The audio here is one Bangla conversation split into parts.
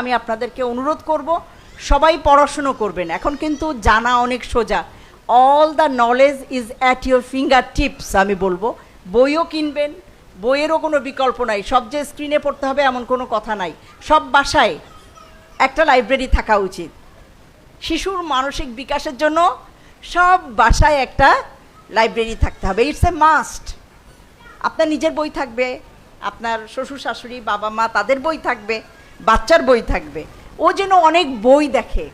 আমি আপনাদেরকে অনুরোধ করব সবাই পড়াশোনা করবেন। এখন কিন্তু জানা অনেক সোজা, all the knowledge is at your finger tips. আমি বলবো বইও কিনবেন, বইয়েরও কোনো বিকল্প নাই, সব যে স্ক্রিনে পড়তে হবে এমন কোনো কথা নাই। সব বাসায় একটা লাইব্রেরি থাকা উচিত। শিশুর মানসিক বিকাশের জন্য সব বাসায় একটা লাইব্রেরি থাকতে হবে, ইটস এ মাস্ট। আপনার নিজের বই থাকবে, আপনার শ্বশুর শাশুড়ি বাবা মা তাদের বই থাকবে, বাচ্চার বই থাকবে। ও যেন অনেক বই দেখে।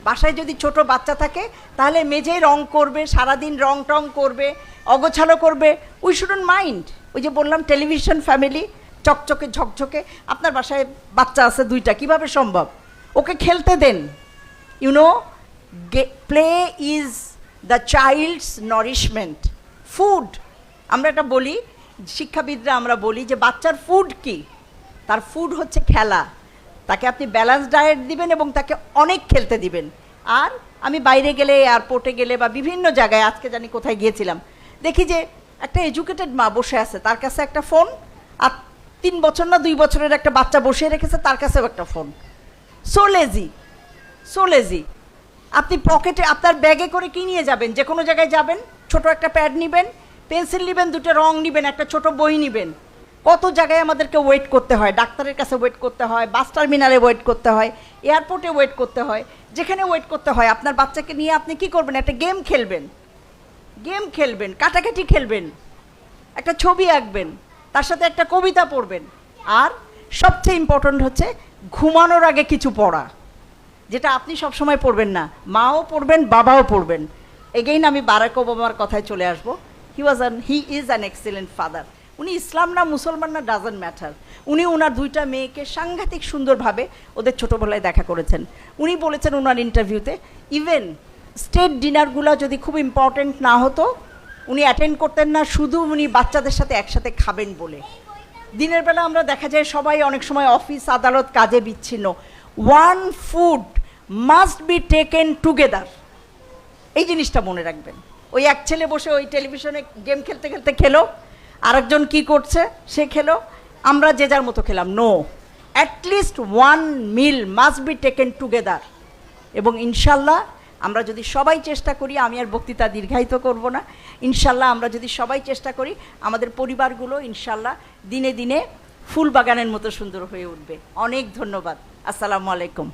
বাসায় যদি ছোট বাচ্চা থাকে তাহলে মেঝেয় রং করবে, সারাদিন রং টং করবে, অগোছালো করবে, উই শুডন্ট মাইন্ড। ওই যে বললাম টেলিভিশন ফ্যামিলি, চকচকে ঝকঝকে। আপনার বাসায় বাচ্চা আছে দুইটা, কিভাবে সম্ভব? ওকে খেলতে দেন। You know, play is the child's nourishment. Food, আমরা এটা বলি, শিক্ষাবিদরা আমরা বলি যে বাচ্চার ফুড কি? তার ফুড হচ্ছে খেলা। তাকে আপনি ব্যালেন্স ডায়েট দিবেন এবং তাকে অনেক খেলতে দিবেন। আর আমি বাইরে গেলে, এয়ারপোর্টে গেলে বা বিভিন্ন জায়গায়, আজকে জানি কোথায় গিয়েছিলাম, দেখি যে একটা এডুকেটেড মা বসে আছে, তার কাছে একটা ফোন, আর 3 বছর না 2 বছরের একটা বাচ্চা বসিয়ে রেখেছে, তার কাছেও একটা phone. So lazy, so lazy. আপনি পকেটে আপনার ব্যাগে করে কি নিয়ে যাবেন? যে কোনো জায়গায় যাবেন, ছোট একটা প্যাড নেবেন, পেন্সিল নেবেন, 2টা রং নেবেন, একটা ছোট বই নেবেন। কত জায়গায় আমাদেরকে ওয়েট করতে হয়, ডাক্তারের কাছে ওয়েট করতে হয়, বাস টার্মিনালে ওয়েট করতে হয়, এয়ারপোর্টে ওয়েট করতে হয়, যেখানে ওয়েট করতে হয়। আপনার বাচ্চাকে নিয়ে আপনি কি করবেন? একটা গেম খেলবেন, গেম খেলবেন, কাটাকাটি খেলবেন, একটা ছবি আঁকবেন, তার সাথে একটা কবিতা পড়বেন। আর সবচেয়ে ইম্পর্ট্যান্ট হচ্ছে ঘুমানোর আগে কিছু পড়া, যেটা আপনি সবসময় পড়বেন না, মাও পড়বেন, বাবাও পড়বেন। এগেইন আমি বারাক ওবামার কথায় চলে আসবো। He is an excellent father. উনি ইসলাম না মুসলমান না ডাজন্ট ম্যাটার, উনি ওনার 2টা মেয়েকে সাংঘাতিক সুন্দরভাবে ওদের ছোটোবেলায় দেখা করেছেন। উনি বলেছেন ওনার ইন্টারভিউতে, ইভেন স্টেট ডিনারগুলো যদি খুব ইম্পর্ট্যান্ট না হতো উনি অ্যাটেন্ড করতেন না, শুধু উনি বাচ্চাদের সাথে একসাথে খাবেন বলে। দিনের বেলা আমরা দেখা যায় সবাই অনেক সময় অফিস আদালত কাজে বিচ্ছিন্ন। One food must be taken together, এই জিনিসটা মনে রাখবেন। ওই এক ছেলে বসে ওই টেলিভিশনে গেম খেলতে খেলতে খেলো, আরেকজন কি করছে সে খেলো, আমরা যে যার মতো খেলাম। No, at least one meal must be taken together. এবং ইনশাল্লাহ আমরা যদি সবাই চেষ্টা করি, আমি আর বক্তৃতা দীর্ঘায়িত করব না, ইনশাল্লাহ আমরা যদি সবাই চেষ্টা করি, আমাদের পরিবারগুলো ইনশাল্লাহ দিনে দিনে ফুল বাগানের মতো সুন্দর হয়ে উঠবে। অনেক ধন্যবাদ। আসসালামু আলাইকুম।